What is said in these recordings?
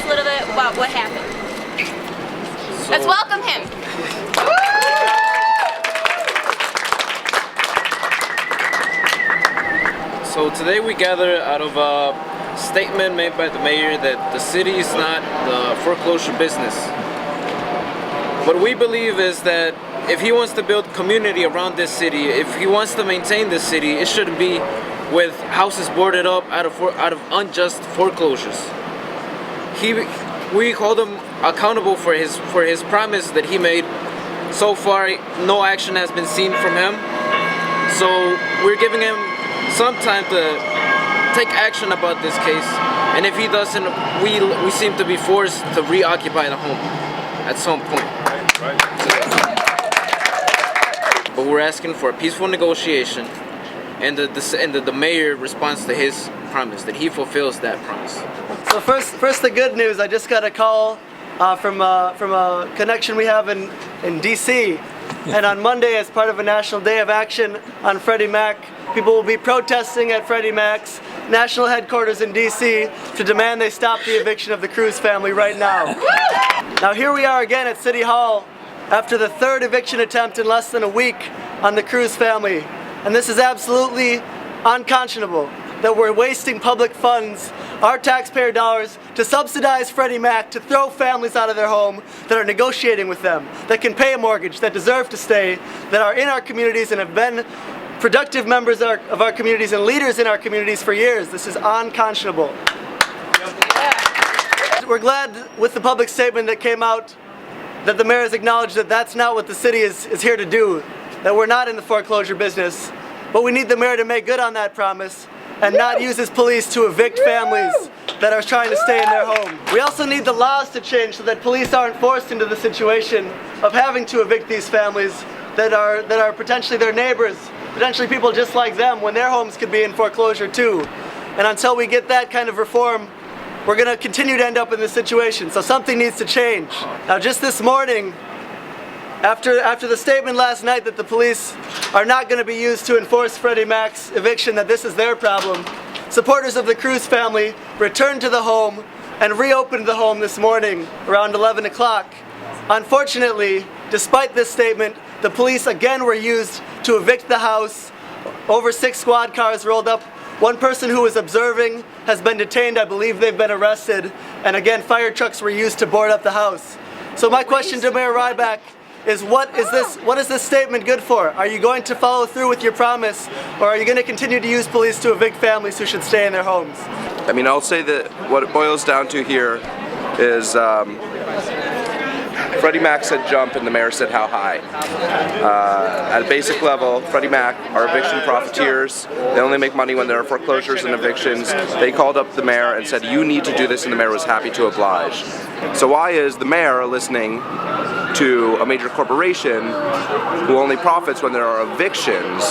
a little bit about what happened. Let's welcome him. So today we gather out of a statement made by the mayor that the city is not the foreclosure business. What we believe is that if he wants to build community around this city, if he wants to maintain this city, it shouldn't be with houses boarded up out of unjust foreclosures. We hold him accountable for his promise that he made. So far, no action has been seen from him. So we're giving him some time to take action about this case. And if he doesn't, we seem to be forced to reoccupy the home at some point. But we're asking for a peaceful negotiation, and the mayor responds to his promise, that he fulfills that promise. So first the good news. I just got a call from a connection we have in DC, and on Monday, as part of a national day of action on Freddie Mac, people will be protesting at Freddie Mac's national headquarters in DC to demand they stop the eviction of the Cruz family right now. Now here we are again at City Hall after the third eviction attempt in less than a week on the Cruz family. And this is absolutely unconscionable that we're wasting public funds, our taxpayer dollars, to subsidize Freddie Mac to throw families out of their home that are negotiating with them, that can pay a mortgage, that deserve to stay, that are in our communities and have been productive members of our communities and leaders in our communities for years. This is unconscionable. We're glad with the public statement that came out that the mayor has acknowledged that that's not what the city is here to do, that we're not in the foreclosure business, but we need the mayor to make good on that promise and not use his police to evict families that are trying to stay in their home. We also need the laws to change so that police aren't forced into the situation of having to evict these families that are potentially their neighbors, potentially people just like them, when their homes could be in foreclosure too. And until we get that kind of reform, we're going to continue to end up in this situation. So something needs to change. Now just this morning, after the statement last night that the police are not going to be used to enforce Freddie Mac's eviction, that this is their problem, supporters of the Cruz family returned to the home and reopened the home this morning around 11 o'clock. Unfortunately, despite this statement, the police again were used to evict the house. Over 6 squad cars rolled up. One person who was observing has been detained. I believe they've been arrested. And again, fire trucks were used to board up the house. So my question to Mayor Rybak is what is this statement good for? Are you going to follow through with your promise, or are you going to continue to use police to evict families who should stay in their homes? I mean, I'll say that what it boils down to here is Freddie Mac said jump and the mayor said how high. At a basic level, Freddie Mac are eviction profiteers. They only make money when there are foreclosures and evictions. They called up the mayor and said, you need to do this, and the mayor was happy to oblige. So why is the mayor listening to a major corporation who only profits when there are evictions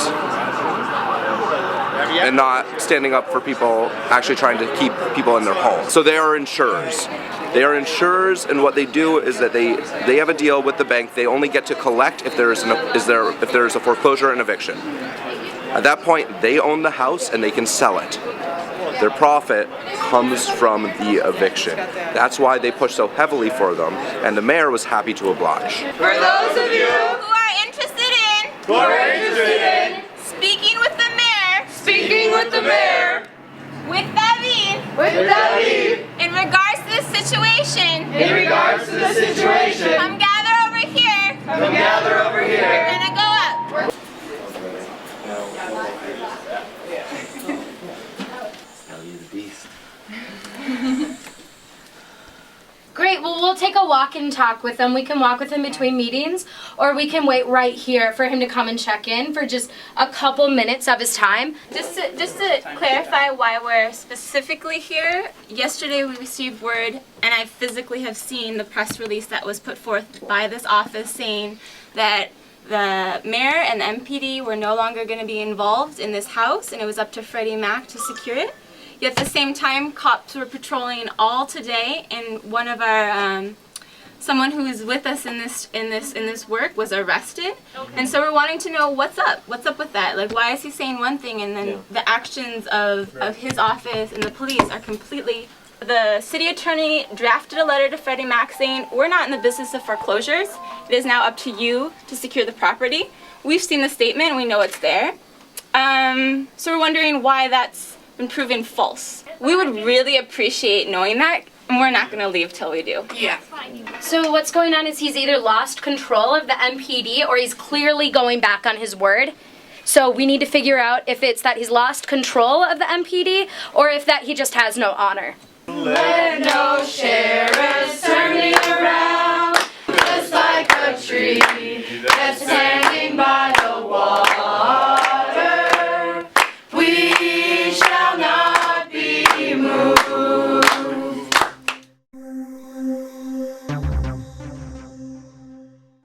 and not standing up for people actually trying to keep people in their homes? So they are insurers. They are insurers, and what they do is that they have a deal with the bank. They only get to collect if there is a foreclosure and eviction. At that point, they own the house and they can sell it. Their profit comes from the eviction. That's why they push so heavily for them, and the mayor was happy to oblige. For those of you who are interested in speaking with the mayor, with David, in regards to the situation, come gather over here. We're gonna go up. Great, well we'll take a walk and talk with him. We can walk with him between meetings, or we can wait right here for him to come and check in for just a couple minutes of his time. Just to clarify why we're specifically here, yesterday we received word, and I physically have seen the press release that was put forth by this office saying that the mayor and the MPD were no longer going to be involved in this house, and it was up to Freddie Mac to secure it. Yet at the same time, cops were patrolling all today, and one of our someone who is with us in this work was arrested. Okay. And so we're wanting to know what's up with that. Like, why is he saying one thing and then the actions of his office and the police are completely The city attorney drafted a letter to Freddie Mac saying, we're not in the business of foreclosures. It is now up to you to secure the property. We've seen the statement, we know it's there. So we're wondering why that's been proven false. We would really appreciate knowing that, and we're not gonna leave till we do. Yeah. So what's going on is he's either lost control of the MPD or he's clearly going back on his word. So we need to figure out if it's that he's lost control of the MPD or if that he just has no honor. Let no sheriffs turn me around, just like a tree that's standing by